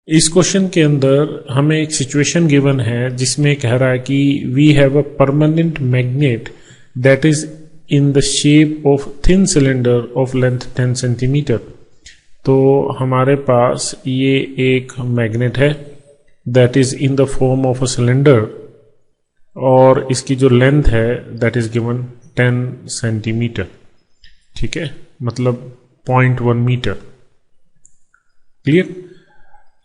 इस क्वेश्चन के अंदर हमें एक सिचुएशन गिवन है जिसमें कह रहा है कि we have a permanent magnet that is in the shape of thin cylinder of length 10 centimetre. तो हमारे पास ये एक मैग्नेट है that is in the form of a cylinder और इसकी जो लेंथ है दैट इज गिवन 10 सेंटीमीटर। ठीक है, मतलब 0.1 metre. Clear?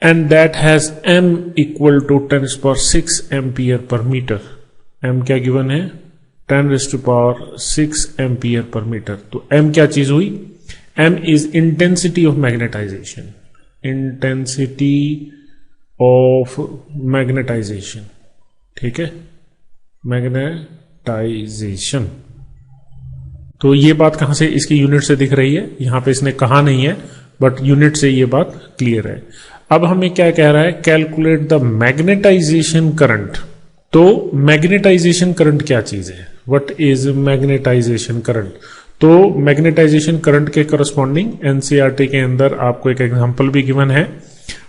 And that has m equal to 10⁶ ampere per metre. m क्या गिवन है? 10⁶ एम्पियर पर मीटर। तो m क्या चीज हुई? m is intensity of magnetization. Intensity of magnetization. ठीक है, मैग्नेटाइजेशन। तो ये बात कहां से, इसकी यूनिट से दिख रही है, यहां पे इसने कहा नहीं है बट यूनिट से ये बात क्लियर है। अब हमें क्या कह रहा है? Calculate the magnetisation current. तो मैग्नेटाइजेशन करंट क्या चीज है? What is magnetisation current? तो मैग्नेटाइजेशन करंट के करस्पॉन्डिंग एनसीईआरटी के अंदर आपको एक एग्जांपल भी गिवन है,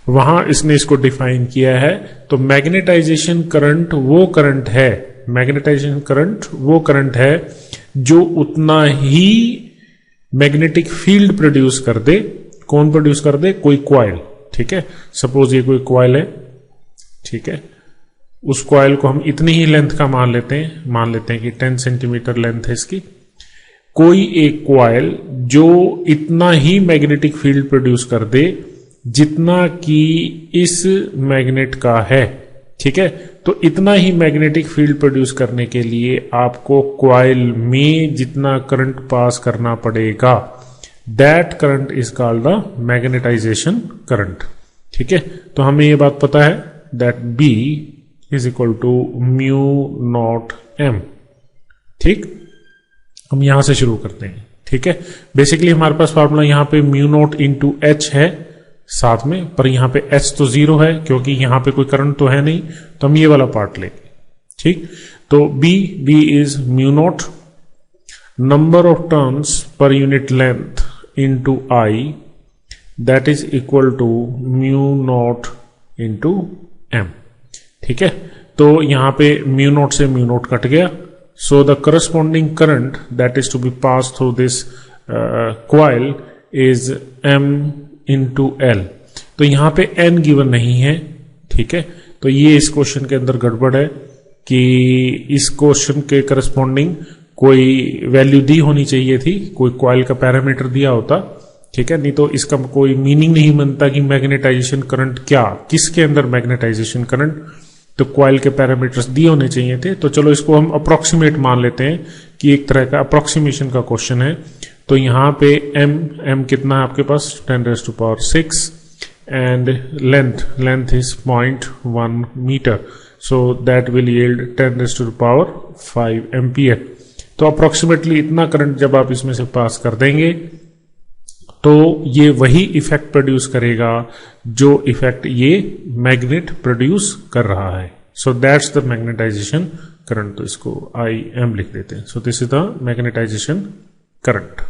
वहां इसने इसको डिफाइन किया है। तो मैग्नेटाइजेशन करंट वो करंट है, मैग्नेटाइजेशन करंट वो करंट है जो उतना ही मैग्नेटिक फील्ड प्रोड्यूस कर दे। कौन प्रोड्यूस कर दे? कोई कॉइल। ठीक है, सपोज ये कोई कॉइल है। ठीक है, उस कॉइल को हम इतनी ही लेंथ का मान लेते हैं कि 10 सेंटीमीटर लेंथ है इसकी। कोई एक कॉइल जो इतना ही मैग्नेटिक फील्ड प्रोड्यूस कर दे जितना कि इस मैग्नेट का है। ठीक है, तो इतना ही मैग्नेटिक फील्ड प्रोड्यूस करने के लिए आपको कॉइल में जितना करंट पास करना पड़ेगा, that current is called the magnetisation current. ठीक है, तो हमें ये बात पता है that B is equal to mu not M। ठीक, हम यहां से शुरू करते हैं। ठीक है, बेसिकली हमारे पास फॉर्मूला यहां पे म्यू नॉट इंटू H है साथ में, पर यहां पे H तो 0 है क्योंकि यहां पे कोई करंट तो है नहीं, तो हम ये वाला पार्ट लेंगे। ठीक, तो B is mu naught number of turns per unit length into I that is equal to mu naught into M। ठीक है, तो यहां पे म्यू नॉट से म्यू नॉट कट गया। So the corresponding current that is to be pass through this coil is M into L। तो यहां पे N गिवन नहीं है। ठीक है, तो ये इस क्वेश्चन के अंदर गड़बड़ है कि इस क्वेश्चन के करस्पॉन्डिंग कोई वैल्यू दी होनी चाहिए थी, कोई कॉइल का पैरामीटर दिया होता। ठीक है, नहीं तो इसका कोई मीनिंग नहीं बनता कि मैग्नेटाइजेशन करंट क्या, किसके अंदर मैग्नेटाइजेशन करंट। तो कॉइल के पैरामीटर्स दिए होने चाहिए थे। तो चलो इसको हम अप्रोक्सीमेट मान लेते हैं कि एक तरह का अप्रोक्सीमेशन का क्वेश्चन है। तो यहां पे m कितना है आपके पास? 10⁶ and length is 0.1 metre. So that will yield 10⁵ ampere. तो अप्रोक्सीमेटली इतना करंट जब आप इसमें से पास कर देंगे तो ये वही इफेक्ट प्रोड्यूस करेगा जो इफेक्ट ये मैग्नेट प्रोड्यूस कर रहा है। So that's the magnetisation current. तो इसको IM लिख देते हैं। So this is the magnetisation current.